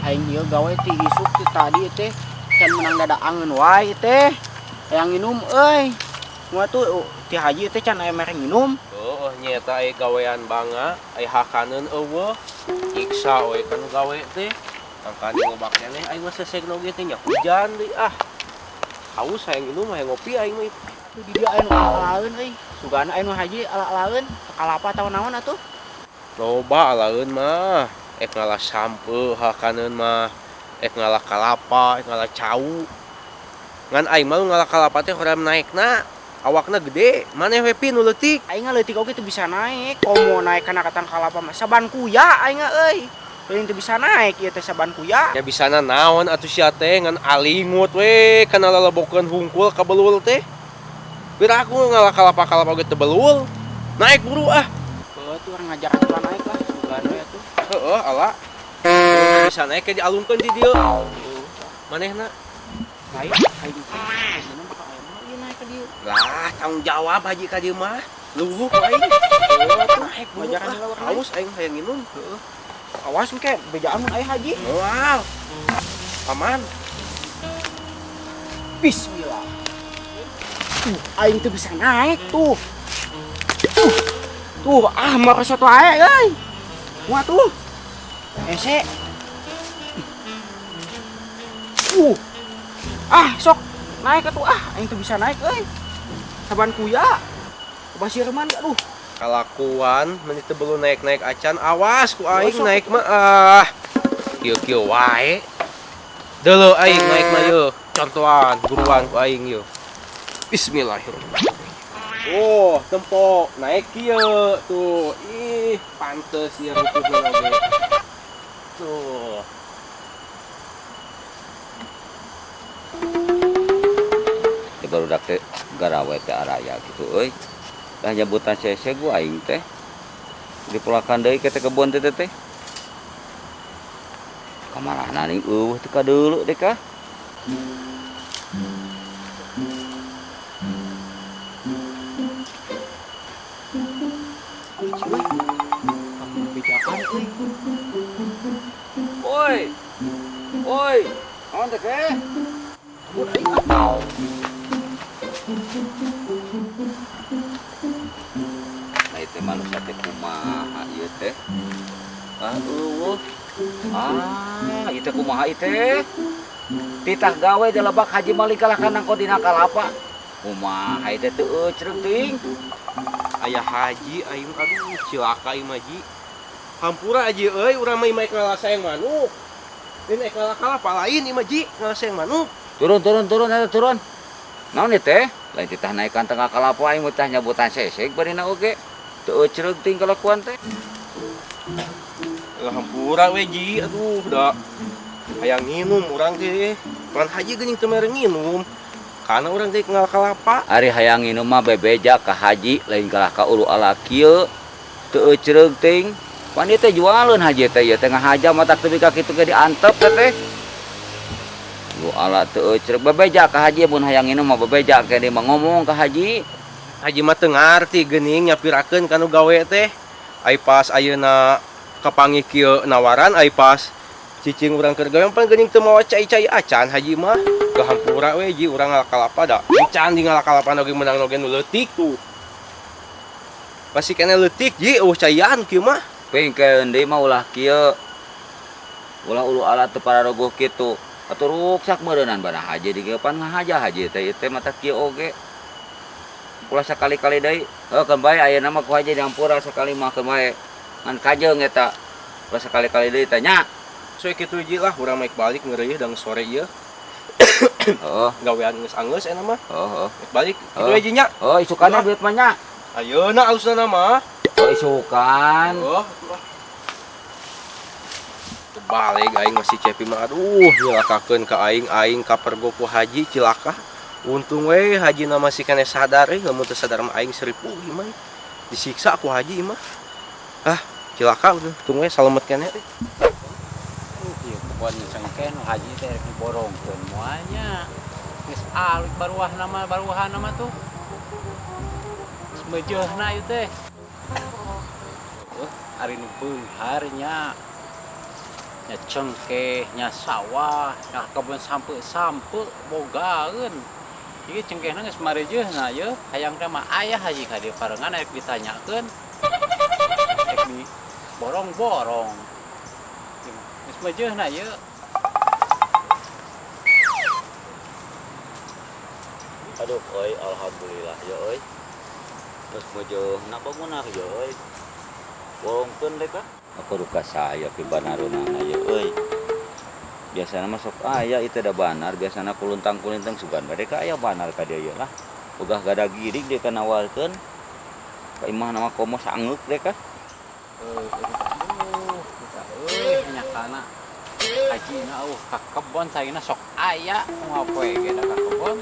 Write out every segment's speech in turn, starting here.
aing ieu gawe ti isuk ti tadi teh can menang dadaangeun wae teh. Hayang nginum euy. Moal tuh ti haji teh can aya mere nginum. Heuh nyata aya gawean bangga, aya hakaneun eueuh. Iksa we kan gawe teh. Angkani ngobak keneh aing mah sesegna oge teh nya hujan deui ah. Haus hayang nginum hayang ngopi aing mah. Tuh di dieu aya nu ala-alaeun euy. Sugana aya nu haji ala-alaeun, kalapa atawa naon atuh? Loba alaeun mah. Ek ngalah sampeu hakaneun mah. Ek ngalah kalapa, ek ngalah cau. Ngan aing mah ngalah kalapa teh hoream naekna. Awakna gede, maneh we pi nu leutik. Aing leutik oge teu bisa naek. Komo naek kana katan kalapa mah saban kuya aing euy. Teuing teu bisa naek ieu teh saban kuya. Ya bisana naon atuh sia teh ngan alingut we kana lalebokeun hungkul ka beulul teh. Pira aku ngalah kalapa-kalapa ge teu beulul. Naik buru ah. Heuh tuh urang ngajak atuh naek lah sugana ya tuh. Heeh, ala. Bisa naik ke dialungkeun di dieu. Manehna? Lain aing teh mana bakal aya mah ieu naek ka dieu. Lah, tanggung jawab haji ka dieu mah. Luhuk aing. Naik buru Ngajakan ah. heula urang. Haus aing hayang nginum. Heeh. Awas engke bejaan mun aya haji. Wow. Aman. Bismillah. Aing teu bisa naik tuh. Tuh ah marosot wae euy. Moal tuh. Ese. Ah sok naik atuh ah aing teu bisa naik euy. Saban kuya. Basirman aduh. Kalakuan meni teu beuleum naik-naik acan awas ku aing Sok. naik mah kieu-kieu wae. Deuleu aing naik mah yeuh. Contohan guruan ku aing yeuh. Bismillahirrahmanirrahim. Oh, tempo naik kieu tuh. Ih, pantes ieu ruputna oge. Tuh. Teh barudak teh garawe teh araya gitu euy. Dah nyebutan sese gua aing teh. Dipulakan deui ke teh kebon teh teh. Kamarana ning eueuh teh ka deuleu deh kah. Bejaan euy. Woi. Woi. Naon teh ke? Mun aing ah. Nah itu manusia teh kumaha ieu teh? Eueuh. Ah, ieu teh kumaha ieu teh? Titah gawe dilebak Haji Malik kalah kanang kodina kalapa. Kumaha ieu teh teu eucreug teuing. Aya haji aing aduh cilaka ieu mah ji. Hampura aji euy urang mah ieu ngalah sayang manuk. Ini ek ngalah kalapa lain ieu mah ji ngalah sayang manuk. Turun eta turun. Naon ieu teh? Lain titah naekan tengah kalapa aing mah tah nyabutan sesek barina oge. Teu eucreug teuing kalakuan teh. Hampura we ji aduh da hayang nginum urang teh. Pan haji geuning teu mere nginum. Kana urang teh ngalah kalapa. Ari hayang nginum mah bebeja ka haji lain kalah ka ulu ala kieu. Teu eucreug teuing. Pan ieu teh jualeun haji teh ieu teh ngahaja mata teu ka kitu ge diantep teh. Ulu ala teu eucreug bebeja ka haji mun hayang nginum mah bebeja ke dia mah ngomong ka haji. Haji mah teu ngarti geuning nyapirakeun kanu gawe teh. Ai pas ayeuna kapanggih kieu nawaran ai pas cicing urang keur gawe pan geuning teu mawa cai-cai acan haji mah. Kehampura we ji urang ngalah kalapa da. Can di ngalah kalapa oge menang oge nu leutik tuh. Pasti kena leutik ji caian kieu mah. Pengkeun deui mah ulah kieu. Ulah ulu ala teu pararogoh kitu. Atuh ruksak meureunan bana haji di kieu pan ngahaja haji teh ieu teh mata kieu oge. Ulah sakali-kali deui. Keun bae ayeuna mah ku haji diampura sakali mah keun bae. Ngan kajeng eta. Ulah sakali-kali deui teh nya. So kitu ji lah urang maik balik ngeureuy dang sore ieu. Heeh. Gawean geus eta mah. Heeh. Maik balik kitu we ji nya. Oh, isukanna duit mah nya. Ayeuna alusna mah. Oh, isukan. Oh. Balik aing masih cepi mah aduh nyilakakeun ka aing kapergo ku haji cilaka. Untung we haji na masih kene sadar lamun teu sadar mah aing seripu ieu mah. Disiksa ku haji mah. Ah, cilaka untung we salamet kene. Ieu pokon sengken haji teh rek diborongkeun moalnya. Geus alik baruahna mah tuh. Geus meujeuhna ieu teh. Ari nu beunghar nya. nya cengkeh nya sawah nya kebun sampe bogaeun ieu cengkehna geus marejeuna ye hayang teh mah aya haji ka dieu parengan rek ditanyakeun rek di borong-borong geus majeuna ye. Aduh, euy, alhamdulillah ya euy. Terus mejeuna bangunna ya euy. Borongkeun deh ka. Apa ruka saya ke banaruna ya euy. Biasana mah sok aya itu da banar, biasana kuluntang-kulintang sugan bade ka aya banar ka dieu lah. Ogah gada girig dia kana nawarkeun. Ka imah nama komo sangeuk deh ka. Aduh, kita nya kana hajina ka kebon saeuna sok aya ngapoe ge da ka kebon.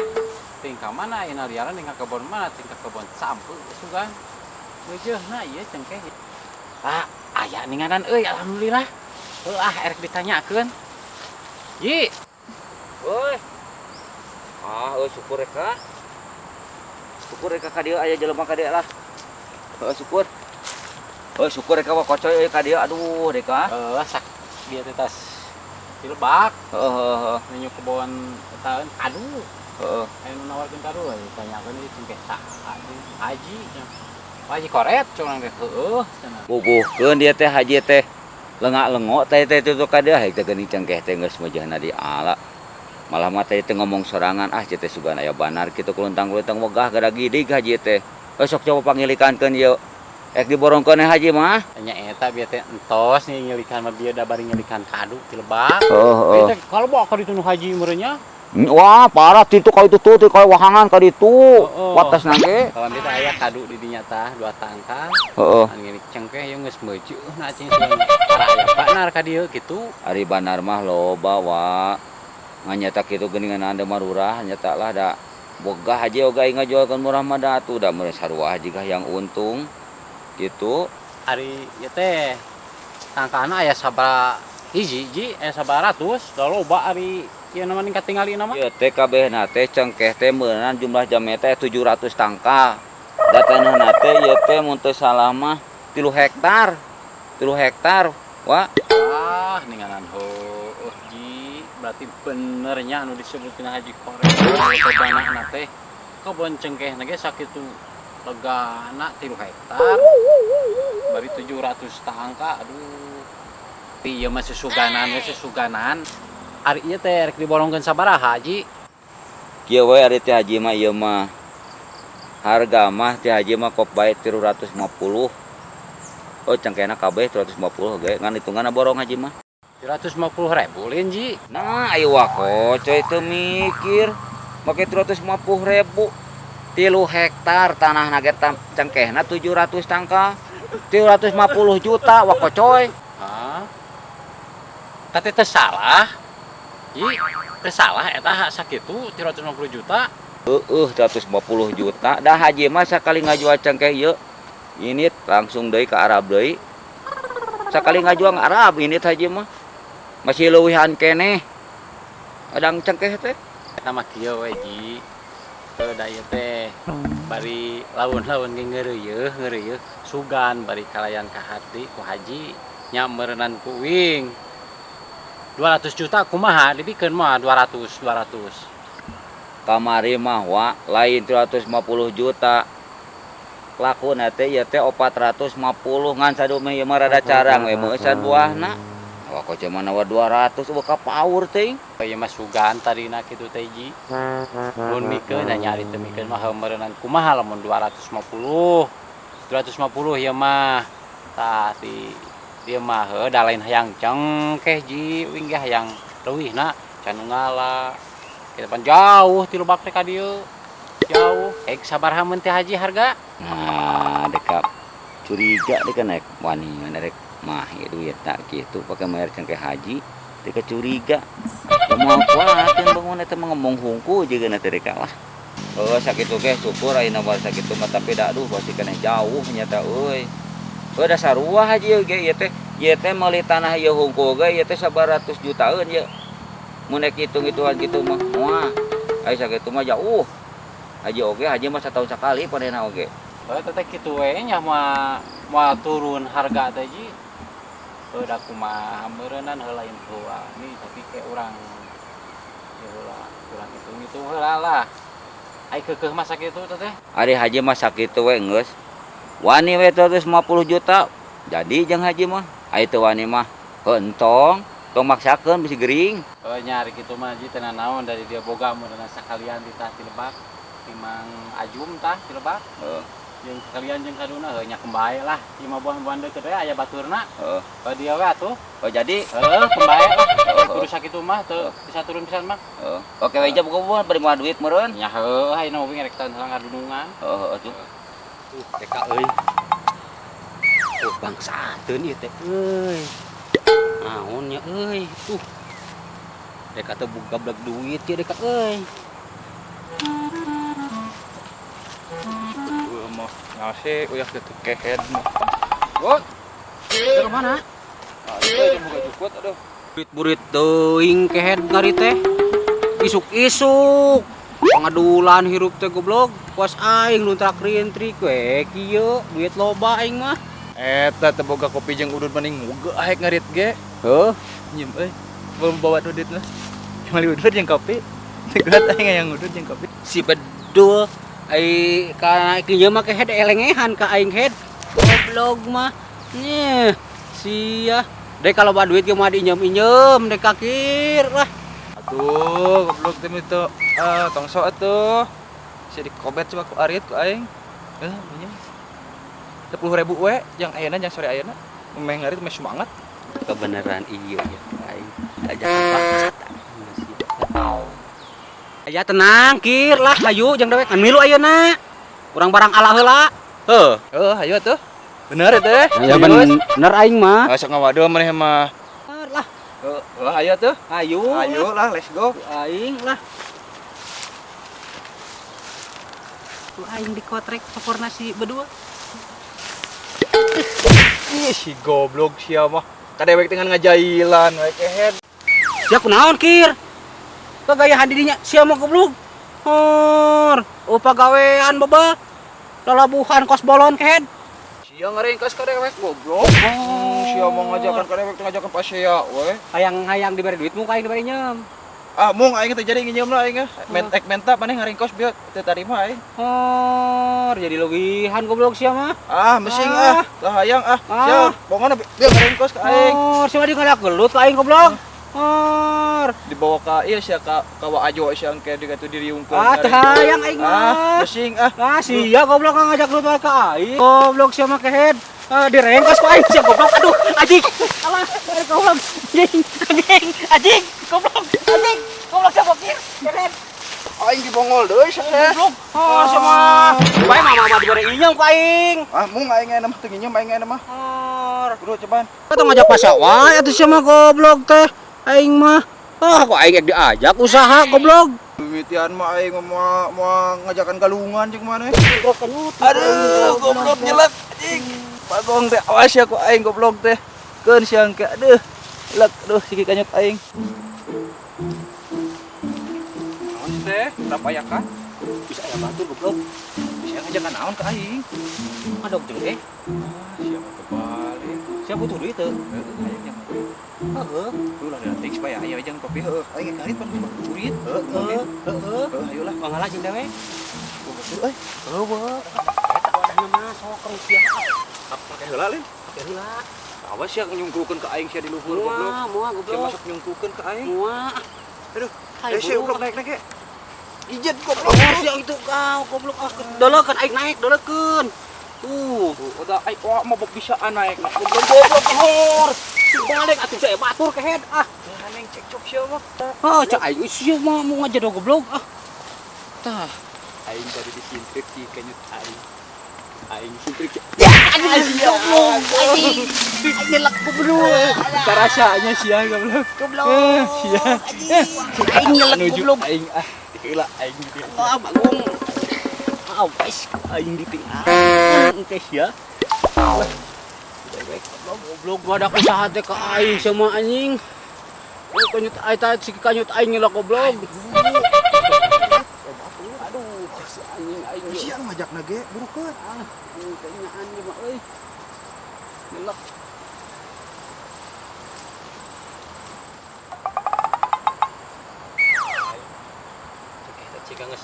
Ting ka mana ayeuna liaran ting ka kebon mana ting ka kebon sampe sugan. Bejeuna ieu cengkeh. Ah, aya ninganan euy alhamdulillah. Heuh erek ditanyakeun. Ji. Euy. Syukur reka. Syukur reka ka dieu aya jelema ka dieu lah. Syukur. Syukur reka wa kocoy euy ka dieu aduh reka. Sak dia teh tas dilebak. Heeh. Nyu kebon taeun aduh. Heeh. Anu nawarkeun kado ditanyakeun ieu cengkeh saha haji nya. Haji koret curang teh heueuh cenah. Bubuhkeun dia teh haji teh. Lengak-lengok teh itu ka dieu hayang teh geuning cengkeh teh geus mejehna di ala. Malah mah teh ngomong sorangan teh sugan aya banar kitu kuluntang-kuluntang wegah gada gidig haji teh. Sok coba pangilikankeun ieu. Ek diborongkeun haji mah. Nya eta bieu teh entos nih ngilikan mah bieu da bari ngilikan kadu ti lebak. Heeh. Teh kalebok ka ditu nu haji meureunnya. Wah, parah titu ka itu tuh ka wahangan ka ditu. Watasna ge. Kawan dia aya kadu di dinya tah 2 tangkal. Heeh. Anu ngilik cengkeh yang geus meujeuhna cing sugan para aya banar ka dieu kitu. Ari banar mah loba wa. Nganyata kitu geuningan anda marurah nyata lah da boga haji oga ngajualkeun murah mah da atuh da meureun sarua haji kah yang untung. Gitu. Ari ieu teh tangkalna aya sabaraha hiji aya 100 da loba ari ieu nama ning katingali nama. Ieu teh kabehna teh cengkeh teh meunaan jumlah jamnya teh 700 tangkal. Datanana teh ieu teh mun teu salah mah 3 hektar. 3 hektar. Wah. Ah, ninganan heueuh ji. Berarti benernya anu disebutkeun haji korek. Kebanana teh kebon cengkehna ge sakitu legana 3 hektar. Bari 700 tangka. Aduh. Ieu mah susuganan. Ari ieu teh rek diborongkeun sabaraha haji? Kieu we ari teh haji mah ieu mah harga mah teh haji mah kop bae 350. Cengkehna kabeh 350 ge ngan hitunganna borong haji mah. 350.000 lin ji. Nah, ayo wako coy teu mikir. Make 350.000. 3 hektar tanah nage cengkehna 700 tangkal. 350 juta wako coy. Hah? Tadi teh salah. Ji, teh salah eta sakitu 350 juta. 350 juta. Dah haji mah sakali ngajual cengkeh ieu. Ini langsung deui ke Arab deui. Sakali ngajual Arab ini haji mah. Masih leuwihan keneh. Adang cengkeh teh. Nama kieu we ji. Teu da ieu teh bari laun-laun ge ngeureueuh sugan bari kalayan ka hati ku haji nya meureunnan ku wing. 200 juta kumaha dibikeun mah 200. Kamari mah wa lain 350 juta. Lakuna teh ieu teh 450 ngan sadume ieu mah rada carang we meusan buahna. Wah kok cuma nawa 200 buka paur teh. Ieu mah sugan tadina kitu teh ji. Mun mikeun nya nyari teu mikeun mah meureunnan kumaha lamun 250. 250 ieu mah tah di dieu mah heuh da lain hayang cengkeh ji wing ge hayang leuwihna can ngala. Kita pan jauh ti Lebak teh ka dieu. Jauh. Sabaraha mun teh haji harga? Nah, dekat curiga deh kan wani ngarek mah ya duit tak gitu pakai bayar cengkeh haji deka curiga mau kuatin bangun eta ngomong hungku jeung na teh deka lah sakitu ge syukur ayeuna bar sakitu mah tapi da aduh pasti kana jauh nyata euy da sarua haji ge ieu teh meuli tanah ieu hungku ge ieu teh 900 jutaan ye mun nek hitung-hitungan kitu mah wah aya sakitu mah jauh haji oge haji mah satahun sakali padena oge Teteh kitu we nya mah turun harga teh ji. Da kumaha meureunnan heula info ini tapi kayak orang ya heula kurang hitung heula lah. Ai keukeuh mah sakitu teh. Ari haji mah sakitu we geus. Wani we 250 juta. Jadi jeung haji mah. Ai teu wani mah hentong, tong maksakeun bisi gering. Nyari kitu mah haji teh naon dari dia boga meureunna sakalian di tah ti Lebak. Timang Ajum tah ti Lebak. Heeh. Jeung kalian jeung kaduna nya kembae lah. Ieu mah buah-buahan deukeut we aya baturna. Heeh. Dia we atuh. Oh jadi Kembae lah. Heeh. Kudu sakitu mah teu bisa turun pisan mah. heeh. Oke we jam kubuh bari moal duit meureun. Nya heuh ayeuna oge rek tahan heula ngadunungan. Heeh atuh. Teka euy. Bangsateun ieu teh euy. Naon nya euy? Dek atuh boga blag duit ieu dek euy. Mah ngasih uyak teu kehead mah. Woi. Ke mana? Aduh boga jukut aduh. Burit-burit teuing kehead ngari teh. Isuk-isuk. Pangadulan hirup teh goblok. Kuas aing luntrak rientrik we kieu duit loba aing mah. Eta teh boga kopi jeung udud mending muga aek ngarit ge. Heuh. Nyem belum bawa udud lah. Cuma udud jeung kopi. Tegat aing yang udud jeung kopi. Si bedul ai kana kieu mah kehead elengehan ka aing head. Goblok mah. Nyeh. Sia. Dek kalau bawa duit ge mah diinjem-injem dek kakir lah. Aduh, goblok teh itu. Tong sok atuh. Si dikobet coba ku arit ku aing. Minjem. 10.000 we yang ayeuna yang sore ayeuna. Meh ngarit meh semangat. Kebenaran iya ya aing. Ajak bangsat. Aya tenang kir lah layu jeung dewek kan milu ayeuna. Urang barang ala heula. Heuh. Ayo atuh. Bener teh. Ya bener aing mah. Sok ngawaduh maneh mah. Lah. Ayo atuh. Ayo lah, let's go. aing lah. Tuh aing dikotrek pokorna si berdua. Ih, si goblok sia mah. Kadewek dengan ngajailan we kehead. Sia kunaon kir? Kagayahan didinya sia mah goblok. Hor, pagawean baba. Lalabuhan kos bolon kehead. Sia ngaringkas kadewek goblok. Sia mau ngajakan kadewek ngajakan pas sia we. Hayang-hayang diberi duit muka aing diberi nyem. Mung aing teh jadi nginjem lah aing. Menta maneh ngaringkos bieu teu tarima aing. Hor, jadi logihan goblok sia mah. Mesing tah hayang sia bongan bieu ngaringkos ka aing. Hor, sia mah digalak gelut ka aing goblok. Hor, Dibawa ka ieu sia ka Wa Ajo sia engke digatu diriungkeun. tah hayang aing mah. Mesing Sia goblok ngajak lu ka aing. Goblok sia mah kehead. Direngkos ku aing sia goblok. Aduh, anjing. Alah, goblok. Anjing. Goblok. Anjing. Goblok sia bokir. Kehead. aing dibongol deui sia. Goblok. Sia mah. Bae mama dibere inyong ku aing. Mung aing aya mah teu nginjem aing aya mah. Hor. Kudu cobaan. Kita ngajak pasak wae atuh sia mah goblok teh. Aing mah. Kok aing ek diajak usaha goblok. Mimitian mah aing mau ngajakan galungan jeung maneh. Aduh, Goblok nyelek anjing. Bagong teh awas ya ku aing goblok teh. Keun sia engke aduh. Lek aduh sikit kanyut aing. Naon teh? Berapa ya kan? Bisa aya batur goblok. Bisa ngajakan naon ka aing? Adok jeung teh. Sia mah kebalik. Sia butuh duit teh. Aing yang Heeh. Duh lah detik supaya aya jeung kopi heuh. Aing ngarit pan curit. Heeh. Ayolah. Mangala jeung dewe. Betul euy. Heueuh. Eta wadahna mah sok kerus sia. Pake heula lin. Pake heula. Awas sia nyungkrukeun ka aing sia di luhur goblok. Moal Sia goblok. masuk nyungkrukeun ka aing. Moal. Aduh. Hayu Sia goblok. udah naik-naik ge. Ijet goblok. Oh, sia itu kau goblok. Deulekeun aing naik deulekeun. Udah aing mau bisa naik. Goblok hor. Balik atuh saya batur ke head Neng cekcok sia mah. cek aing sia mah mau ngajado goblok tah Aing tadi disintrik di kanyut aing. Aing sintrik. anjing goblok anjing nyelek goblok Karasanya sia goblok. Sia. aing nyelek goblok Aing heula aing di. bagong awas aing ditinggal engke sia goblok badak usaha teh ka aing sama anjing. Kanyut aing si kanyut aing nyelek goblok. Aduh, si anjing aing. Sia ngajakna ge burukeun. Kayaknya anjing mah euy. Nyelek. geus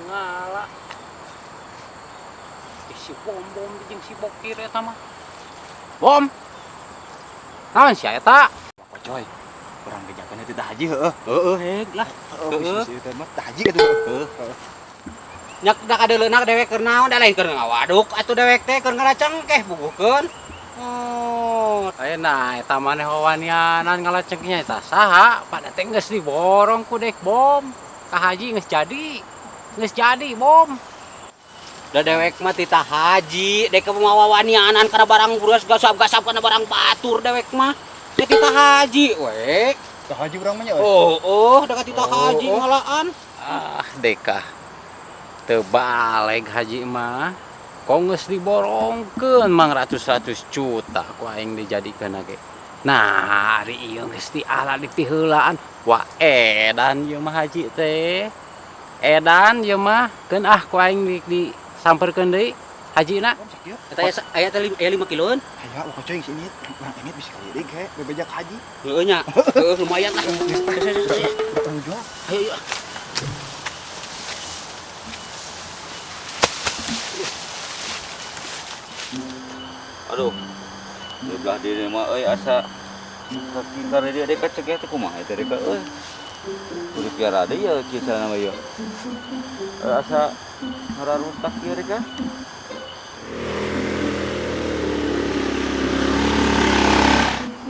ngala. Si bom jeung si bokir eta mah. Bom. Naon si eta? Apa coy? Urang gejakeun teh tah haji heueuh. Heg lah. Heeh. Si teh mah tah haji atuh. Nyak da kadeuleuna dewek keur naon da lain keur ngawaduk atuh dewek teh keur ngalacengkeh bugukeun. Oh, ayeuna eta maneh wawanianan ngalacengkehnya eta saha? Pada teh geus diborong ku dek bom. Ka haji geus jadi. Geus jadi bom. Da dewek mah titah haji, dek wawanianan kana barang beras gasap-gasap kana barang batur dewek mah. Titah haji we. Tah haji urang mah nya. Oh, da titah haji ngalaan. Ah, deka. Teu baleg haji mah. Kongres diborongkeun mang ratus-ratus juta ku aing dijadikeun ge. Nah, ari ieu geus diala dipiheulaan. Wah, edan ieu mah haji teh. Edan ieu mah keun ku aing disamperkeun deui hajina. Eta aya teh 5 kiloan. Aya uka coy sini. Urang ini bisa kaliring he bebejak haji. Heueuh nya. Heueuh lumayan lah. Ayo. Aduh. Di belah diri mah euy asa sakintar dia dekat cegeh teh kumaha eta dekat euy. Kudu piara deui ya kisah nama ieu. Asa ngararutak ieu dekat.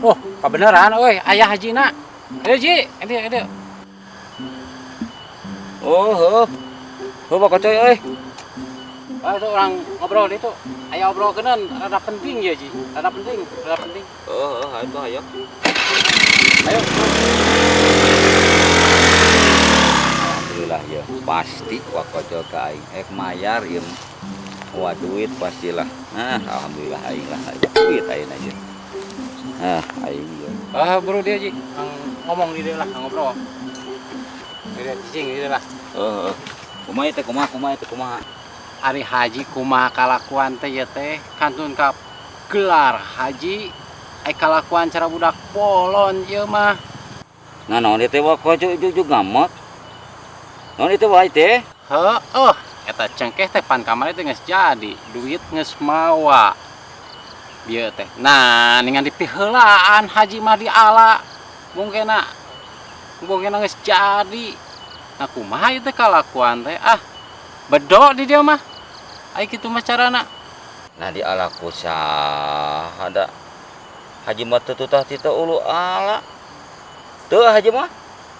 Oh, kebenaran euy, aya hajina. Ayo Ji, ede. Oh, heuh. Heuh Pak Coy euy. Itu orang ngobrol itu. Ayo obrol keunan, rada penting ya Ji. Rada penting. Ayo ayo. Ayo. Alhamdulillah ya, pasti Pak Coy ka aing ek mayar ieu. Wah duit pastilah. Nah, alhamdulillah aing lah duit aing aja. Nah, aing ya. Bro dia Ji, ngomong di dia lah, ngobrol. Dia cicing di dia lah. Kumaha kumaha. Ari haji kumaha kalakuan teh ya teh kantun ka gelar haji ai kalakuan cara budak polon ieu mah. Nah, naon ieu teh Pak Coy jujug ngamak. Naon ieu teh wae teh? Heueuh, eta cengkeh teh pan kamari teh geus jadi, duit geus mawa. Bieu teh. Nah, ningan dipiheulaan haji mah diala. Mungkinna geus jadi. Nah, kumaha ieu teh kalakuan teh? Bedo di dia mah. Ai kitu mah carana. Nah di ala kusaha da haji mah teu tutah ti teu ulu ala. Teu haji mah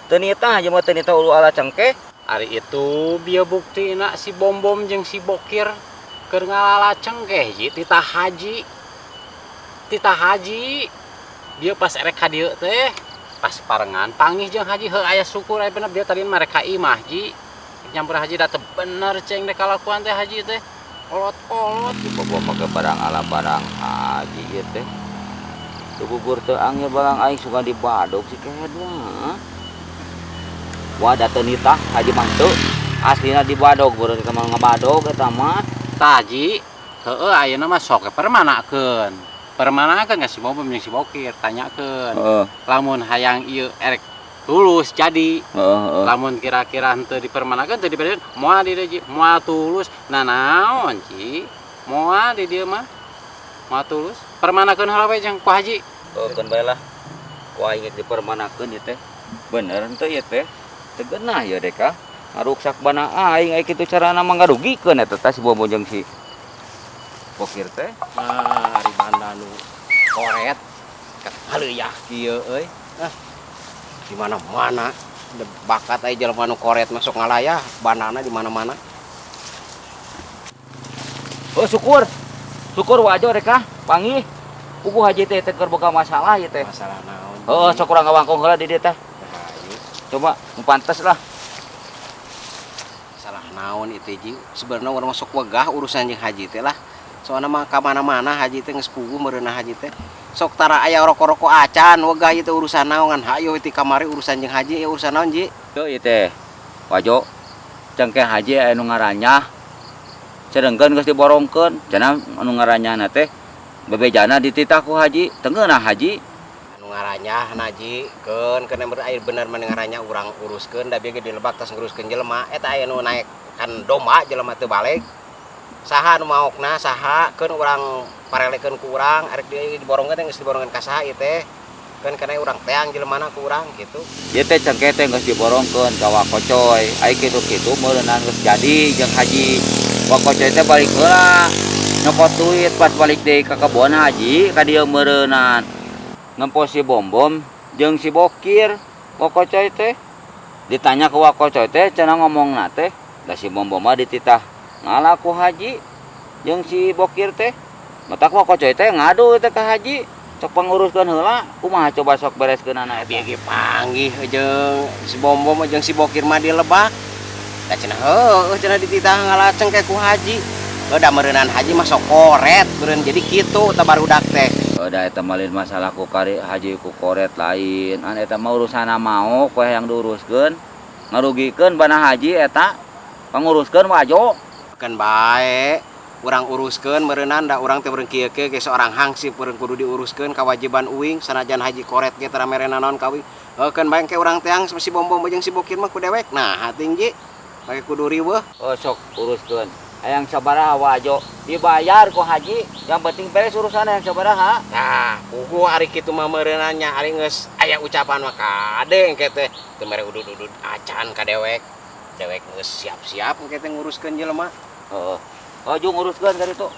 teu nita haji mah teu nita ulu ala cengkeh. Ari itu bieu buktina si Bom-bom jeung si Bokir keur ngalala cengkeh ji titah haji. Dia pas erek ka dieu teh pas parengan panggih jeung haji heuh aya syukur aya bener dia tadi mereka imah ji. Nyampur haji da teu bener ceng deh kalakuan teh haji teh. Olot-olot Bawa make barang ala barang haji ieu teh. Teu bubur teu angge barang aing suka dibadog si kehed mah. Wah da teu nitah haji mah teu. Aslina dibadog beureun ka mah ngabadog eta mah. taji heueuh ayeuna mah sok permanakeun. Permanakeun ka si Bom-bom jeung si Bokir tanyakeun. Lamun hayang ieu erek tulus jadi. Lamun kira-kira henteu dipermanakeun teu dibere moal di dieu moal tulus. Nah naon Ci? Moal di dieu mah. Moal tulus. Permanakeun heula we jeung ku haji. Keun bae lah. Ku aing dipermanakeun ieu teh. Bener henteu ieu teh. Teu geunah ieu deka. Ngaruksak bana aing aya kitu carana mah ngarugikeun eta teh si Bom-bom jeung si Bokir teh. Ari banda nu koret kat haleuyak kieu euy. Di mana-mana bakat aya jelema nu koret masuk ngalayah bandana di mana-mana. Oh syukur wajo reka panggih puguh haji teh keur boga masalah ieu teh. Masalah naon? Heeh sok urang ngawangkong heula di dieu teh. Coba nu pantes lah. Salah naon itu Ji? Sebenarnya urang masuk wegah urusan jeung haji teh lah. Soalna mah ka mana-mana haji teh geus puguh meureunna haji teh. Sok tara aya roko-roko acan wegah ieu teh urusan naon ngan hayu ti kamari urusan jeung haji ya urusan naon Ji? Teu ieu teh. Wajo cengkeh haji aya nu ngaranyah. Sedengkeun geus diborongkeun, cenah anu ngaranyahna teh bebejana dititah ku haji, teu ngeunah haji. Anu ngaranya naji keun kena air bener mendengarannya urang uruskeun da bieu di lebak tas nguruskeun jelema eta aya nu naik kan domba jelema teu balik saha nu maokna saha keun urang parelekeun ku urang arek diborongkeun geus diborongkeun ka saha ieu teh keun kana urang teang jelemana ku urang kitu Ieu teh cengke teh geus diborongkeun ka Wakocoy. Ai kitu-kitu meureunana geus jadi jeung Haji. Wakocoy teh balik heula. Nyokot duit pas balik deui ka kebon Haji ka dieu meureunana. Ngempo si Bom-Bom jeung si Bokir. Wakocoy teh ditanya ke Wakocoy teh cenah ngomongna teh da si Bom-Bom mah dititah ngalah ku Haji jeung si Bokir teh. Matak Wakocoy teh ngadu teh ka Haji. Sok panguruskeun heula, kumaha coba sok bereskeun anak eta. bieu ge panggih jeung si Bom-Bom jeung si Bokir mah di lebak da cenah heueuh cenah dititah ngalaceng ke ku Haji da meureunana Haji mah sok koret beureun jadi kitu tah barudak teh Da eta malin masalah ku kari Haji ku koret lain. An eta mah urusana mau poe yang diuruskeun. Ngarugikeun bana Haji eta. Panguruskeun wajo. kan bae urang uruskeun meureunana da urang teh beureung kieu ge seorang hansip beureung kudu diuruskeun kewajiban uing sanajan Haji koret ge tara merena naon ka uing kan bae ke urang teh si Bom-Bom jeung si Bokir mah ku dewek nah hating ji bae kudu riweuh Sok uruskeun. Hayang sabaraha wajo dibayar ku Haji. Yang penting beres urusan hayang sabaraha. nah puguh ari kitu mah meureunana nya ari geus aya ucapan mah kade engke teh teu mere udud-udud acan ka dewek geus siap-siap engke teh nguruskeun jelema Heeh. Jung uruskeun ka ditu.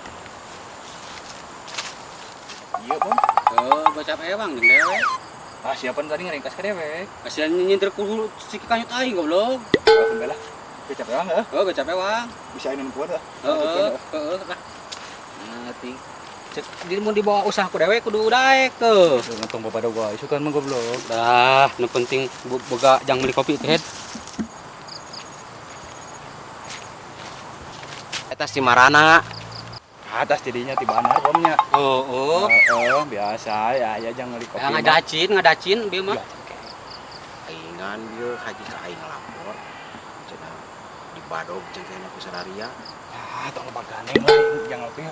Iya bang. Baca ewang jeung dewek. Ah siapan tadi ngeringkas ka dewek. Kasihan nyinter ku si kanyut aing goblok. Alhamdulillah. Baca ewang heuh. Baca ewang. Bisa ini buat lah. Heeh lah. Nanti cek di mun dibawa usaha ku dewek kudu daek tuh. Ngentong bapada gua isu kan mah goblok. Dah, nu penting boga jang beli kopi teh. eta si Marana Atas tidinya tibana bomnya. Biasa ya jangan kopi. Ngadacin bieu mah. aingan bieu Haji ka aing lapor cenah di badog jeung kana ku sadaria Tong baganeng lah jangan kopi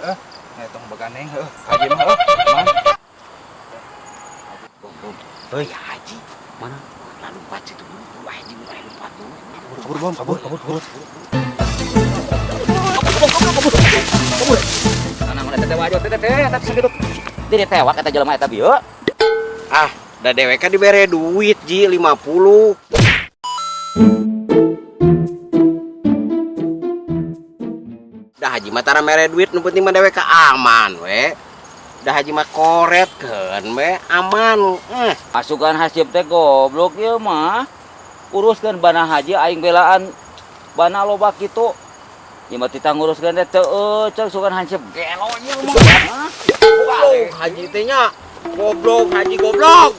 tong baganeng Haji mah man. Heuy Haji mana lalu empat situ Haji mulai lompat dulu Kabur bom, kabur. Kana mun eta teh wajo teh eta sageduk. Di tewak eta jelema eta bieu. ah da dewek kan dibere duit ji 50 dah Haji mah tara mere duit nu penting mah dewek ka aman we dah Haji mah koret keun we aman Pasukan Hasib teh goblok ieu mah. Uruskeun bana Haji aing belaan bana loba kitu. Ieu mah tita nguruskeun teh teu cek sugan Hasib gelo ieu mah. Haji teh nya goblok Haji goblok